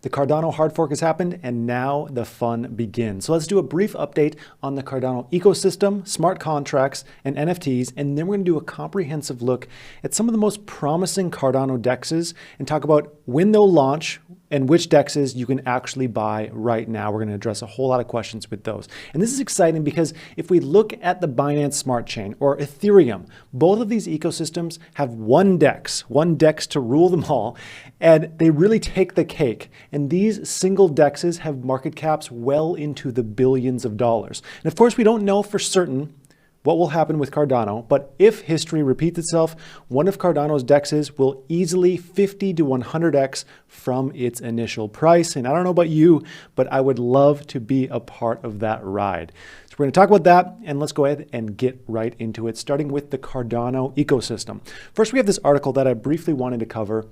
The Cardano hard fork has happened, and now the fun begins. So let's do a brief update on the Cardano ecosystem, smart contracts, and NFTs, and then we're going to do a comprehensive look at some of the most promising Cardano DEXs and talk about when they'll launch and which DEXs you can actually buy right now. We're going to address a whole lot of questions with those. And this is exciting because if we look at the Binance Smart Chain or Ethereum, both of these ecosystems have one DEX to rule them all, and they really take the cake. And these single DEXs have market caps well into the billions of dollars. And of course, we don't know for certain what will happen with Cardano, but if history repeats itself, one of Cardano's DEXs will easily 50 to 100x from its initial price. And I don't know about you, but I would love to be a part of that ride. So we're going to talk about that, and let's go ahead and get right into it, starting with the Cardano ecosystem. First, we have this article that I briefly wanted to cover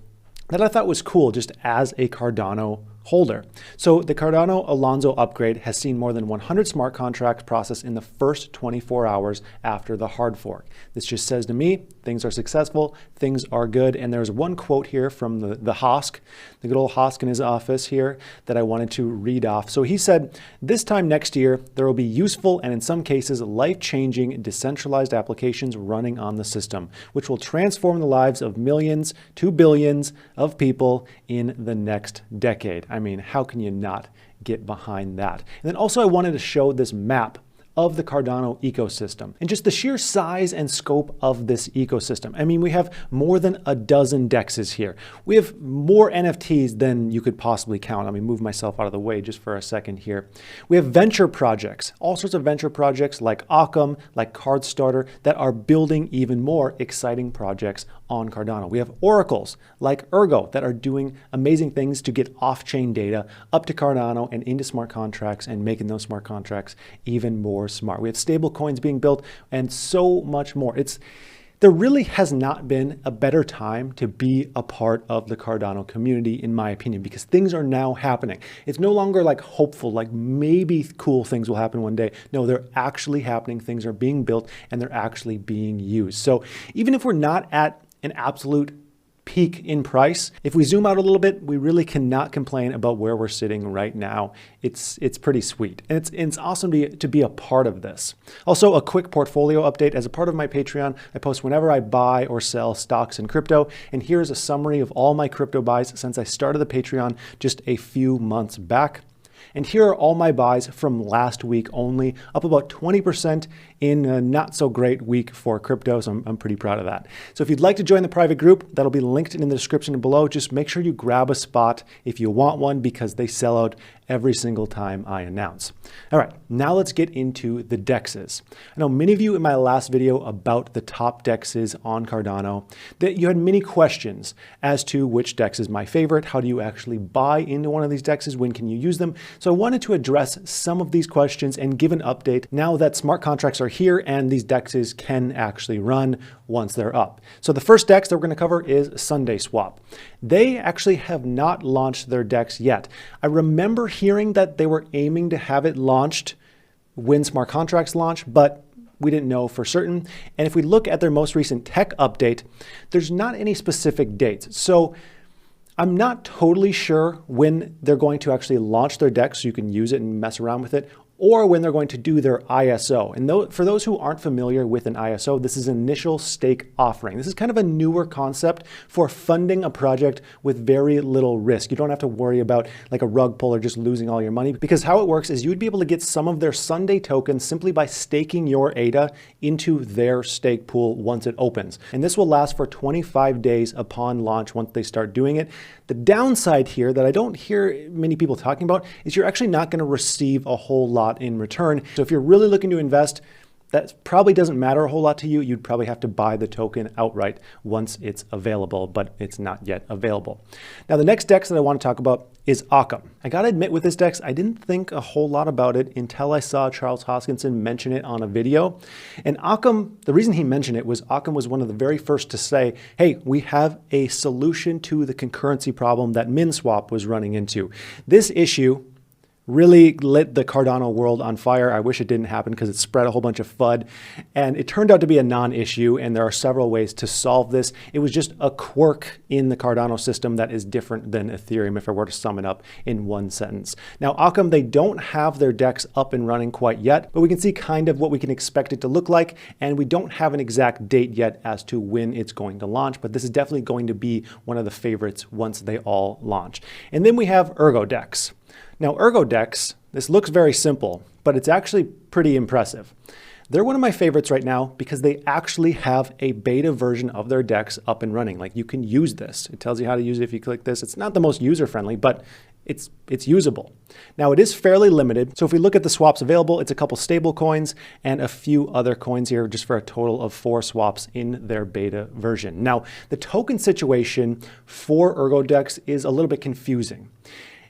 that I thought was cool just as a Cardano holder. So the Cardano Alonzo upgrade has seen more than 100 smart contracts processed in the first 24 hours after the hard fork. This just says to me, things are successful, things are good. And there's one quote here from the Hosk, the good old Hosk in his office here, that I wanted to read off. So he said, this time next year, there will be useful and in some cases life-changing decentralized applications running on the system, which will transform the lives of millions to billions of people in the next decade. I mean, how can you not get behind that? And then also I wanted to show this map of the Cardano ecosystem and just the sheer size and scope of this ecosystem. I mean, we have more than a dozen DEXs here. We have more NFTs than you could possibly count. Let me move myself out of the way just for a second here. We have venture projects, all sorts of venture projects like Occam, like CardStarter, that are building even more exciting projects on Cardano. We have oracles like Ergo that are doing amazing things to get off-chain data up to Cardano and into smart contracts and making those smart contracts even more smart. We have stable coins being built and so much more. There really has not been a better time to be a part of the Cardano community, in my opinion, because things are now happening. It's no longer like hopeful, like maybe cool things will happen one day. No, they're actually happening. Things are being built and they're actually being used. So even if we're not at an absolute peak in price, if we zoom out a little bit, we really cannot complain about where we're sitting right now. It's pretty sweet. And it's awesome to be a part of this. Also, a quick portfolio update. As a part of my Patreon, I post whenever I buy or sell stocks in crypto. And here's a summary of all my crypto buys since I started the Patreon just a few months back. And here are all my buys from last week only, up about 20% in a not so great week for crypto. So I'm pretty proud of that. So if you'd like to join the private group, that'll be linked in the description below. Just make sure you grab a spot if you want one because they sell out every single time I announce. All right, now let's get into the DEXs. I know many of you in my last video about the top DEXs on Cardano that you had many questions as to which DEX is my favorite. How do you actually buy into one of these DEXs? When can you use them? So I wanted to address some of these questions and give an update now that smart contracts are here and these DEXs can actually run once they're up. So the first DEX that we're going to cover is Sundaeswap. They actually have not launched their DEX yet. I remember hearing that they were aiming to have it launched when smart contracts launch, but we didn't know for certain. And if we look at their most recent tech update, there's not any specific dates. So I'm not totally sure when they're going to actually launch their DEX so you can use it and mess around with it, or when they're going to do their ISO. And for those who aren't familiar with an ISO, this is initial stake offering. This is kind of a newer concept for funding a project with very little risk. You don't have to worry about like a rug pull or just losing all your money, because how it works is you would be able to get some of their Sunday tokens simply by staking your ADA into their stake pool once it opens. And this will last for 25 days upon launch once they start doing it. The downside here that I don't hear many people talking about is you're actually not going to receive a whole lot in return. So if you're really looking to invest, that probably doesn't matter a whole lot to you. You'd probably have to buy the token outright once it's available, but it's not yet available. Now, the next DEX that I want to talk about is Occam. I got to admit with this DEX, I didn't think a whole lot about it until I saw Charles Hoskinson mention it on a video. And Occam, the reason he mentioned it was Occam was one of the very first to say, hey, we have a solution to the concurrency problem that Minswap was running into. This issue really lit the Cardano world on fire. I wish it didn't happen because it spread a whole bunch of FUD, and it turned out to be a non-issue, and there are several ways to solve this. It was just a quirk in the Cardano system that is different than Ethereum, if I were to sum it up in one sentence. Now, Occam, they don't have their DEX up and running quite yet, but we can see kind of what we can expect it to look like, and we don't have an exact date yet as to when it's going to launch, but this is definitely going to be one of the favorites once they all launch. And then we have ErgoDex. Now, ErgoDex, this looks very simple, but it's actually pretty impressive. They're one of my favorites right now because they actually have a beta version of their DEX up and running. Like, you can use this. It tells you how to use it if you click this. It's not the most user-friendly, but it's usable. Now, it is fairly limited. So if we look at the swaps available, it's a couple stable coins and a few other coins here, just for a total of 4 swaps in their beta version. Now, the token situation for ErgoDex is a little bit confusing.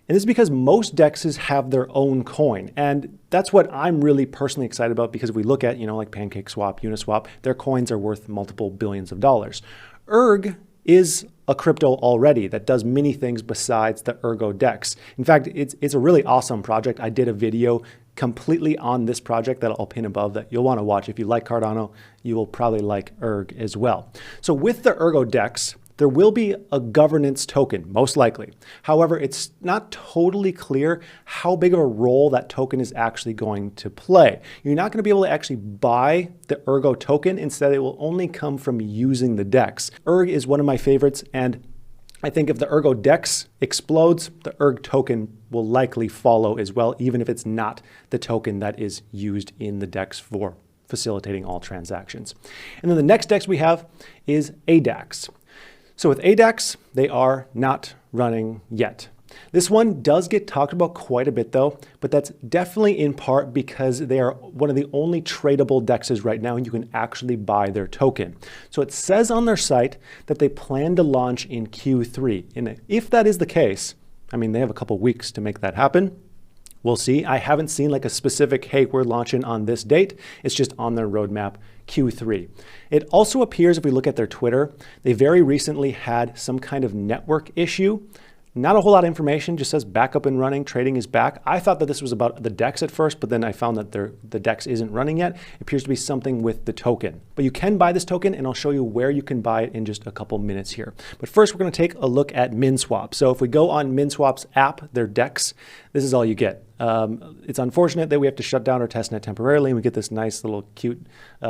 And this is because most DEXs have their own coin. And that's what I'm really personally excited about, because if we look at, like PancakeSwap, Uniswap, their coins are worth multiple billions of dollars. Erg is a crypto already that does many things besides the ErgoDex. In fact, it's a really awesome project. I did a video completely on this project that I'll pin above that you'll want to watch. If you like Cardano, you will probably like Erg as well. So with the ErgoDex, there will be a governance token, most likely. However, it's not totally clear how big of a role that token is actually going to play. You're not going to be able to actually buy the Ergo token. Instead, it will only come from using the DEX. Erg is one of my favorites, and I think if the ErgoDex explodes, the Erg token will likely follow as well, even if it's not the token that is used in the DEX for facilitating all transactions. And then the next DEX we have is ADAX. So with ADAX, they are not running yet. This one does get talked about quite a bit though, but that's definitely in part because they are one of the only tradable DEXs right now, and you can actually buy their token. So it says on their site that they plan to launch in Q3. And if that is the case, I mean, they have a couple weeks to make that happen. We'll see. I haven't seen like a specific, hey, we're launching on this date. It's just on their roadmap, Q3. It also appears, if we look at their Twitter, they very recently had some kind of network issue. Not a whole lot of information, just says back up and running, trading is back. I thought that this was about the DEX at first, but then I found that the DEX isn't running yet. It appears to be something with the token. But you can buy this token, and I'll show you where you can buy it in just a couple minutes here. But first, we're going to take a look at Minswap. So if we go on Minswap's app, their DEX, this is all you get. It's unfortunate that we have to shut down our testnet temporarily, and we get this nice little cute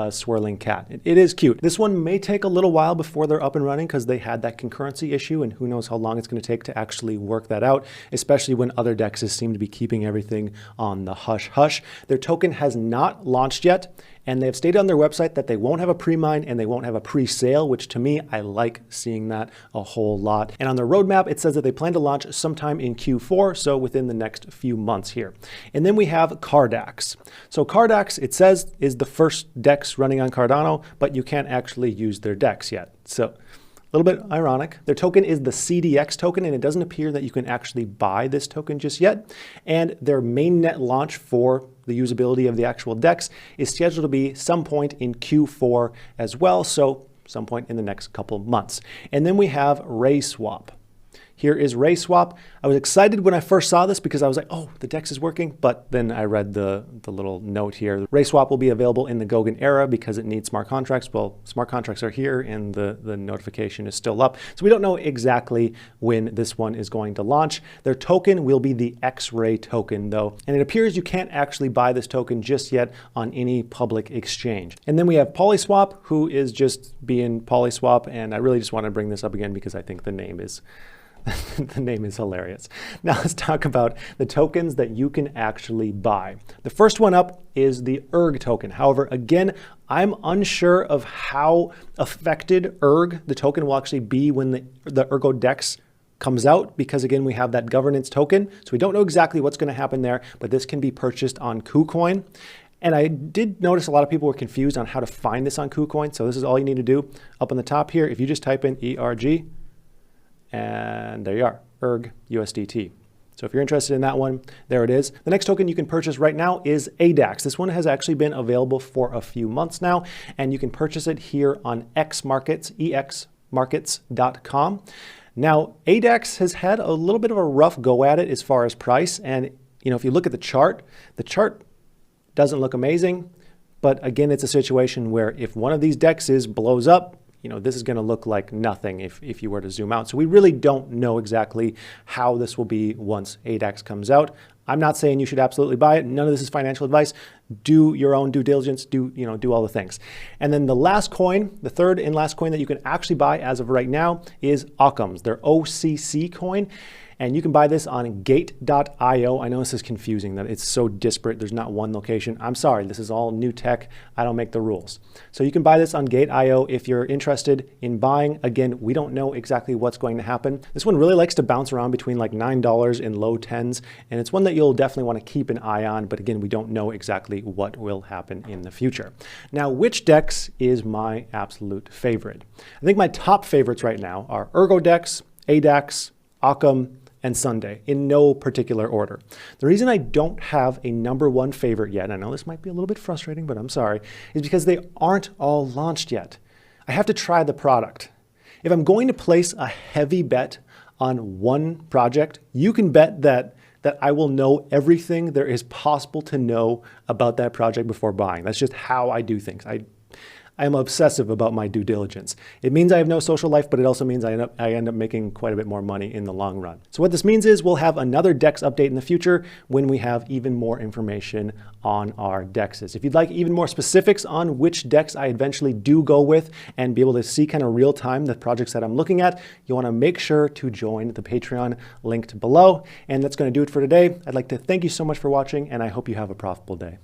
swirling cat. It is cute. This one may take a little while before they're up and running because they had that concurrency issue, and who knows how long it's going to take to actually work that out, especially when other DEXs seem to be keeping everything on the hush-hush. Their token has not launched yet, and they have stated on their website that they won't have a pre-mine and they won't have a pre-sale, which to me, I like seeing that a whole lot. And on their roadmap, it says that they plan to launch sometime in Q4, so within the next few months here. And then we have Cardax. So Cardax, it says, is the first DEX running on Cardano, but you can't actually use their DEX yet. So a little bit ironic. Their token is the CDX token, and it doesn't appear that you can actually buy this token just yet. And their mainnet launch for the usability of the actual DEX is scheduled to be some point in Q4 as well, so some point in the next couple months. And then we have Rayswap. Here is Rayswap. I was excited when I first saw this because I was like, oh, the DEX is working. But then I read the little note here. Rayswap will be available in the Gogan era because it needs smart contracts. Well, smart contracts are here and the notification is still up. So we don't know exactly when this one is going to launch. Their token will be the X-Ray token though. And it appears you can't actually buy this token just yet on any public exchange. And then we have Polyswap, who is just being Polyswap. And I really just want to bring this up again because I think the name is the name is hilarious. Now let's talk about the tokens that you can actually buy. The first one up is the ERG token. However, again, I'm unsure of how affected ERG, the token, will actually be when the ErgoDex comes out, because again, we have that governance token. So we don't know exactly what's going to happen there, but this can be purchased on KuCoin. And I did notice a lot of people were confused on how to find this on KuCoin. So this is all you need to do. Up on the top here, if you just type in ERG, and there you are, ERG USDT. So if you're interested in that one, there it is. The next token you can purchase right now is ADAX. This one has actually been available for a few months now, and you can purchase it here on X Markets, exmarkets.com. Now, ADAX has had a little bit of a rough go at it as far as price, and if you look at the chart doesn't look amazing. But again, it's a situation where if one of these DEXs blows up, this is going to look like nothing if you were to zoom out. So we really don't know exactly how this will be once ADAX comes out. I'm not saying you should absolutely buy it. None of this is financial advice. Do your own due diligence, do all the things. And then the last coin, the third and last coin that you can actually buy as of right now is Occam's, their OCC coin. And you can buy this on gate.io. I know this is confusing that it's so disparate. There's not one location. I'm sorry, this is all new tech. I don't make the rules. So you can buy this on gate.io if you're interested in buying. Again, we don't know exactly what's going to happen. This one really likes to bounce around between like $9 and low 10s. And it's one that you'll definitely want to keep an eye on. But again, we don't know exactly what will happen in the future. Now, which DEX is my absolute favorite? I think my top favorites right now are ErgoDex, ADAX, Occam, and Sunday, in no particular order. The reason I don't have a number one favorite yet, and I know this might be a little bit frustrating, but I'm sorry, is because they aren't all launched yet. I have to try the product. If I'm going to place a heavy bet on one project, you can bet that I will know everything there is possible to know about that project before buying. That's just how I do things. I am obsessive about my due diligence. It means I have no social life, but it also means I end up making quite a bit more money in the long run. So what this means is we'll have another DEX update in the future when we have even more information on our DEXs. If you'd like even more specifics on which DEX I eventually do go with and be able to see kind of real time the projects that I'm looking at, you want to make sure to join the Patreon linked below. And that's going to do it for today. I'd like to thank you so much for watching, and I hope you have a profitable day.